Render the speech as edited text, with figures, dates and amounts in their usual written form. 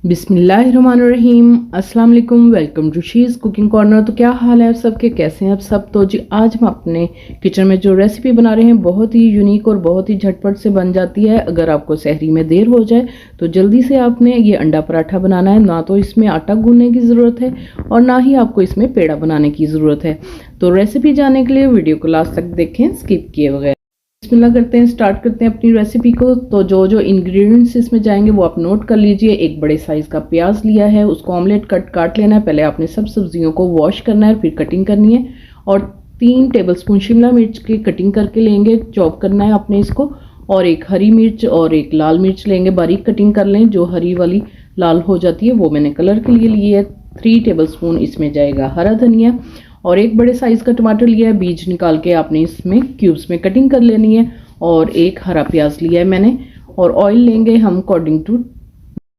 बिस्मिल्लाहिर्रहमानिर्रहीम। अस्सलाम वालेकुम। Welcome to she's cooking corner. तो क्या हाल है आप सबके, कैसे हैं आप सब। तो जी आज हम अपने किचन में जो रेसिपी बना रहे हैं बहुत ही यूनिक और बहुत ही झटपट से बन जाती है। अगर आपको सहरी में देर हो जाए तो जल्दी से आपने ये अंडा पराठा बनाना है। ना तो इसमें आटा गूंदने की ज़रूरत है और ना ही आपको इसमें पेड़ा बनाने की ज़रूरत है। तो रेसिपी जानने के लिए वीडियो को लास्ट तक देखें स्किप किए बगैर। बिस्मिल्लाह करते हैं, स्टार्ट करते हैं अपनी रेसिपी को। तो जो जो इंग्रेडिएंट्स इसमें जाएंगे वो आप नोट कर लीजिए। एक बड़े साइज़ का प्याज लिया है, उसको ऑमलेट काट लेना है। पहले आपने सब सब्जियों को वॉश करना है, फिर कटिंग करनी है। और 3 टेबलस्पून शिमला मिर्च की कटिंग करके लेंगे, चॉप करना है आपने इसको। और एक हरी मिर्च और एक लाल मिर्च लेंगे, बारीक कटिंग कर लें। जो हरी वाली लाल हो जाती है वो मैंने कलर के लिए ली है। 3 टेबलस्पून इसमें जाएगा हरा धनिया। और एक बड़े साइज़ का टमाटर लिया है, बीज निकाल के आपने इसमें क्यूब्स में कटिंग कर लेनी है। और एक हरा प्याज लिया है मैंने। और ऑयल लेंगे हम अकॉर्डिंग टू